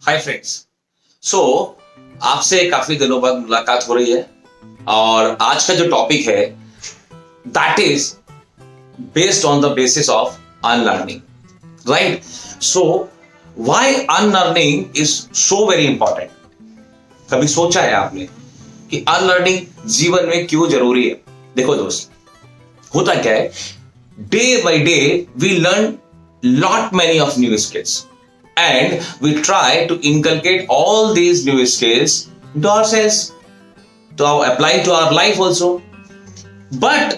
Hi friends. सो आपसे काफी दिनों बाद मुलाकात हो रही है और आज का जो टॉपिक है that is based on the basis of unlearning, right? So why unlearning is so very important. कभी सोचा है आपने कि अनलर्निंग जीवन में क्यों जरूरी है? देखो दोस्त, होता क्या है, day by day we learn lot many of new skills and we try to inculcate all these new skills to ourselves, to apply to our life also, but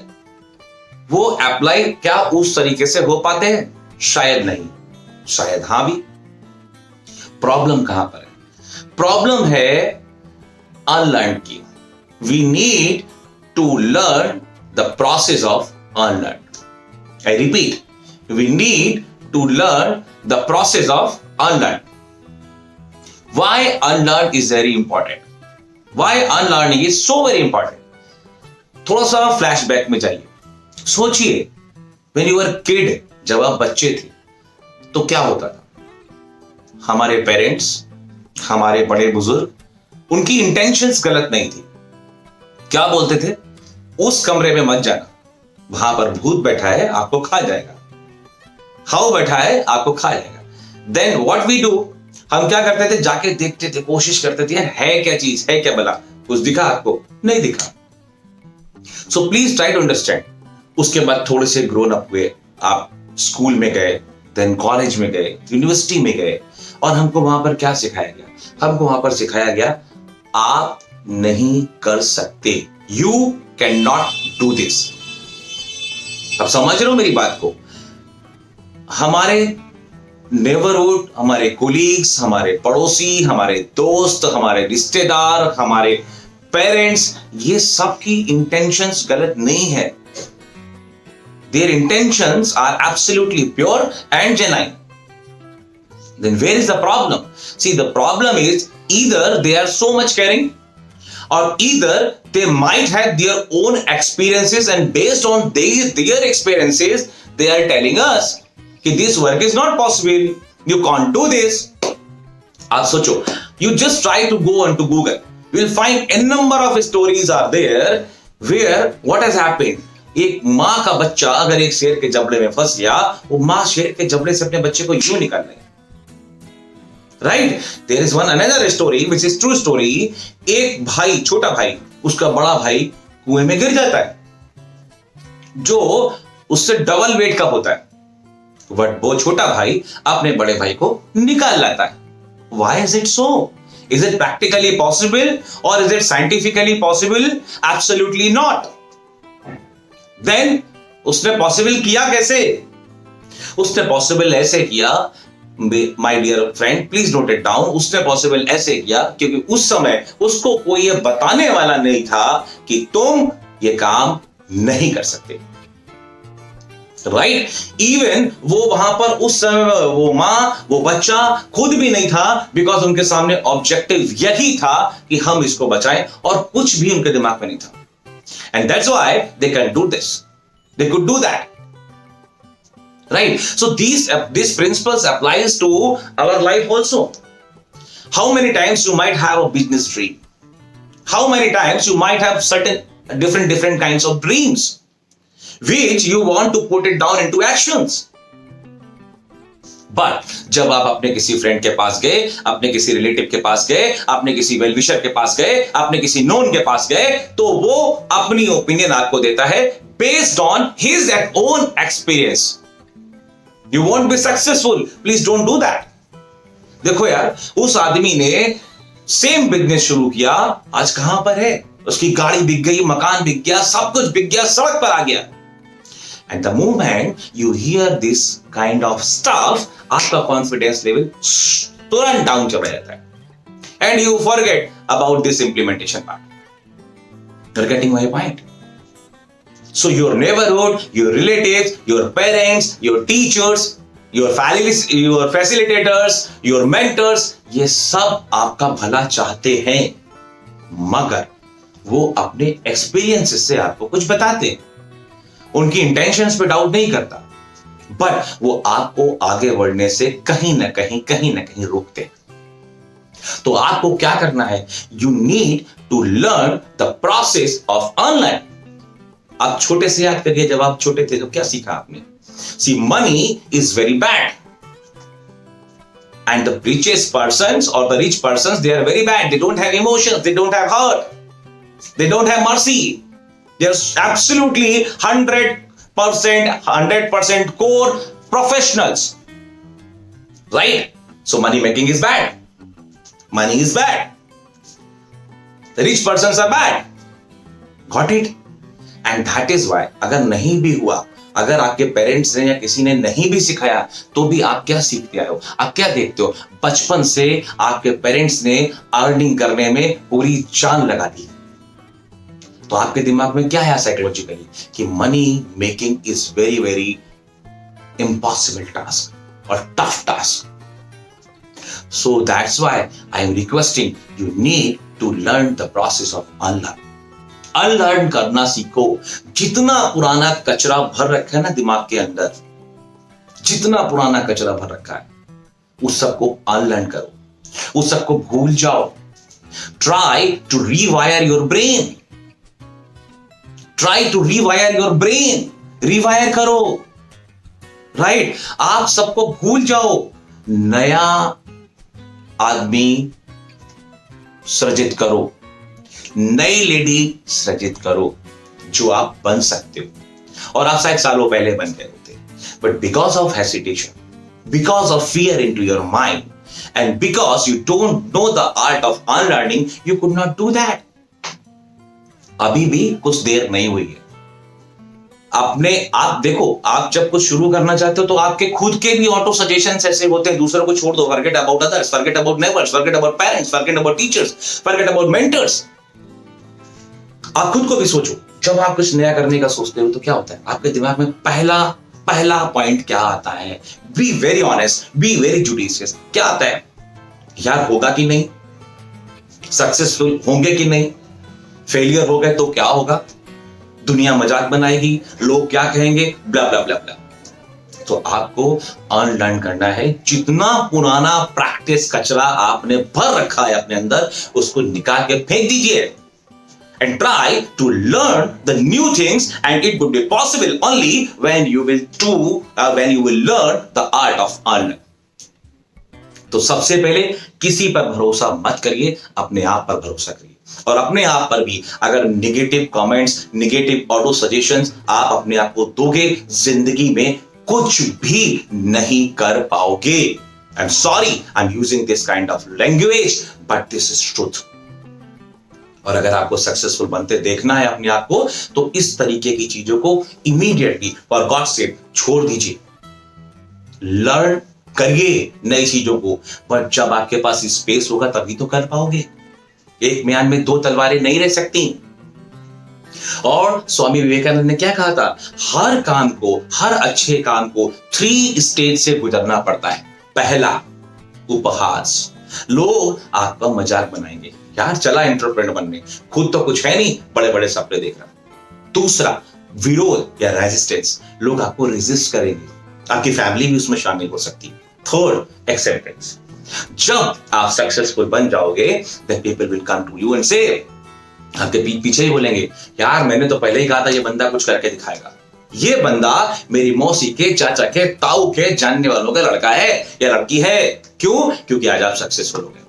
वो अप्लाई क्या उस तरीके से हो पाते हैं? शायद नहीं, शायद हां भी। प्रॉब्लम कहां पर है? प्रॉब्लम है अनलर्न की। We need to learn the process of unlearn. I repeat, we need to learn the process of unlearn. Why unlearn is very important? Why unlearning is so very important? थोड़ा सा flashback में जाइए, सोचिए when you were kid, जब आप बच्चे थे तो क्या होता था? हमारे पेरेंट्स, हमारे बड़े बुजुर्ग, उनकी इंटेंशंस गलत नहीं थी। क्या बोलते थे? उस कमरे में मत जाना, वहां पर भूत बैठा है, आपको खा जाएगा। हाउ बैठा है, आपको खा जाएगा। देन व्हाट वी डू, हम क्या करते थे? जाके देखते थे, कोशिश करते थे, है क्या चीज, है क्या भला? कुछ दिखा आपको? नहीं दिखा। So please try to understand. उसके बाद थोड़े से ग्रोन अप हुए, आप स्कूल में गए, देन कॉलेज में गए, यूनिवर्सिटी में गए, और हमको वहां पर क्या सिखाया गया? हमको वहां पर सिखाया गया आप नहीं कर सकते, you can not do this. अब समझ रहे हो मेरी बात को? हमारे नेबरहुड, हमारे कोलीग्स, हमारे पड़ोसी, हमारे दोस्त, हमारे रिश्तेदार, हमारे पेरेंट्स, ये सब की इंटेंशंस गलत नहीं है। Their intentions are absolutely pure and genuine. Then where is the problem? See, the problem is either they are so much caring or either they might have their own experiences and based on their experiences they are telling us कि this work is not possible, you can't do this. आप सोचो, you just try to go onto Google, you will find a number of stories are there where what has happened. एक मां का बच्चा अगर एक शेर के जबड़े में फंस गया, वो मां शेर के जबड़े से अपने बच्चे को यूं निकाल रही है, right? There is one another story which is true story. एक भाई, छोटा भाई, उसका बड़ा भाई कुएं में गिर जाता है, जो उससे डबल वेट का होता है, बट वो छोटा भाई अपने बड़े भाई को निकाल लाता है। Why is it so? Is it practically possible और is it scientifically possible? Absolutely not. Then उसने पॉसिबल किया कैसे? उसने पॉसिबल ऐसे किया, my dear friend, please note it down. उसने पॉसिबल ऐसे किया क्योंकि उस समय उसको कोई ये बताने वाला नहीं था कि तुम ये काम नहीं कर सकते, राइट? इवन वो वहां पर उस समय वो मां, वो बच्चा खुद भी नहीं था, बिकॉज उनके सामने ऑब्जेक्टिव यही था कि हम इसको बचाएं, और कुछ भी उनके दिमाग में नहीं था। And that's why they can do this, they could do that, right? So these principles applies to our life also. How many times you might have a business dream? How many times you might have certain different kinds of dreams which you want to put it down into actions. But जब आप अपने किसी friend के पास गए, अपने किसी relative के पास गए, अपने किसी वेल विशर के पास गए, अपने किसी नोन के पास गए, तो वो अपनी ओपिनियन आपको देता है based on his own experience. You won't be successful. Please don't do that. देखो यार, उस आदमी ने सेम बिजनेस शुरू किया, आज कहां पर है? उसकी गाड़ी बिक गई, मकान बिक गया, सब कुछ बिक गया, सड़क पर आ गया। And the moment you hear this kind of stuff, आपका कॉन्फिडेंस लेवल तुरंत डाउन चला जाता है, and you forget about this implementation part. You're getting my point? So your neighborhood, your relatives, your parents, your teachers, your facilitators, your mentors, ये सब आपका भला चाहते हैं, मगर वो अपने एक्सपीरियंसेस से आपको कुछ बताते हैं। उनकी इंटेंशंस पे डाउट नहीं करता, बट वो आपको आगे बढ़ने से कहीं ना कहीं रोकते हैं। तो आपको क्या करना है, you need to learn the process of online. आप छोटे से याद करिए, जब आप छोटे थे तो क्या सीखा आपने? See, money is very bad and the richest persons or the rich persons, they are very bad. They don't have emotions, they don't have heart, they don't have mercy. They are absolutely 100% core professionals, right? So money making is bad, money is bad, the rich persons are bad. Got it? And that is why अगर नहीं भी हुआ, अगर आपके parents ने या किसी ने नहीं भी सिखाया, तो भी आप क्या सीखते आए हो, आप क्या देखते हो? बचपन से आपके पेरेंट्स ने अर्निंग करने में पूरी जान लगा दी, तो आपके दिमाग में क्या है साइकोलॉजिकली कि money making is very very impossible task और tough task. So that's why I am requesting you need to learn the process of unlearn. Unlearn करना सीखो. जितना पुराना कचरा भर रखा है ना दिमाग के अंदर, जितना पुराना कचरा भर रखा है, उस सबको अनलर्न करो, उस सबको भूल जाओ. Try to rewire your brain, try to rewire your brain. Rewire करो, राइट? आप सबको भूल जाओ. नया आदमी सृजित करो, नई लेडी सृजित करो जो आप बन सकते हो. और आप शायद सालों पहले बन गए होते, but because of hesitation, because of fear into your mind, and because you don't know the art of unlearning, you could not do that. अभी भी कुछ देर नहीं हुई है. आप देखो, आप जब कुछ शुरू करना चाहते हो तो आपके खुद के भी ऑटो सजेशंस ऐसे होते हैं, दूसरों को छोड़ दो, forget about others, forget about neighbours, forget about parents, forget about teachers, forget about mentors. आप खुद को भी सोचो, जब आप कुछ नया करने का सोचते हो तो क्या होता है आपके दिमाग में? पहला पॉइंट क्या आता है? Be very honest, be very judicious. क्या आता है? यार होगा कि नहीं, सक्सेसफुल होंगे कि नहीं, फेलियर हो गए तो क्या होगा, दुनिया मजाक बनाएगी, लोग क्या कहेंगे, ब्ला ब्ला ब्ला ब्ला. तो आपको अनलर्न करना है. जितना पुराना प्रैक्टिस कचरा आपने भर रखा है अपने अंदर, उसको निकाल के फेंक दीजिए. And try to learn the new things, and it would be possible only when you will learn the art of unlearn. तो सबसे पहले किसी पर भरोसा मत करिए, अपने आप पर भरोसा करिए. और अपने आप पर भी अगर negative comments, negative auto suggestions आप अपने आप को दोगे, जिंदगी में कुछ भी नहीं कर पाओगे. I am sorry, I am using this kind of language, but this is truth. और अगर आपको सक्सेसफुल बनते देखना है अपने आप को, तो इस तरीके की चीजों को इमीडिएटली फॉर गॉड सेक छोड़ दीजिए. लर्न करिए नई चीजों को, पर जब आपके पास स्पेस होगा तभी तो कर पाओगे. एक म्यान में दो तलवारें नहीं रह सकती. और स्वामी विवेकानंद ने क्या कहा था? हर काम को, हर अच्छे काम को 3 स्टेज से गुजरना पड़ता है. पहला, उपहास. लोग आपका मजाक बनाएंगे, यार चला एंटरप्रेन्योर बनने, खुद तो कुछ है नहीं, बड़े बड़े सपने देख रहा. दूसरा, विरोध या रेजिस्टेंस. लोग आपको रेजिस्ट करेंगे, आपकी फैमिली भी उसमें शामिल हो सकती है. Third, acceptance. जब आप सक्सेसफुल बन जाओगे, then people will come to you and say, आपके पीछे ही बोलेंगे, यार मैंने तो पहले ही कहा था ये बंदा कुछ करके दिखाएगा, ये बंदा मेरी मौसी के, चाचा के, ताऊ के जानने वालों का लड़का है या लड़की है. क्यों? क्योंकि आज आप सक्सेसफुल हो गए.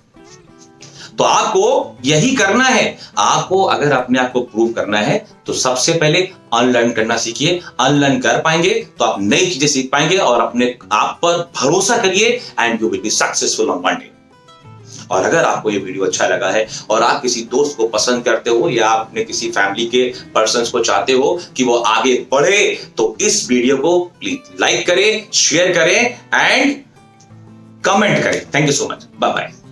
तो आपको यही करना है. आपको अगर अपने आप को प्रूव करना है तो सबसे पहले अनलर्न करना सीखिए. अनलर्न कर पाएंगे तो आप नई चीजें सीख पाएंगे, और अपने आप पर भरोसा करिए, and you will be successful on one day. और अगर आपको ये वीडियो अच्छा लगा है और आप किसी दोस्त को पसंद करते हो, या आप अपने किसी फैमिली के पर्सन्स को चाहते हो कि वो आगे बढ़े, तो इस वीडियो को प्लीज लाइक करें, शेयर करें एंड कमेंट करें. Thank you so much. Bye bye.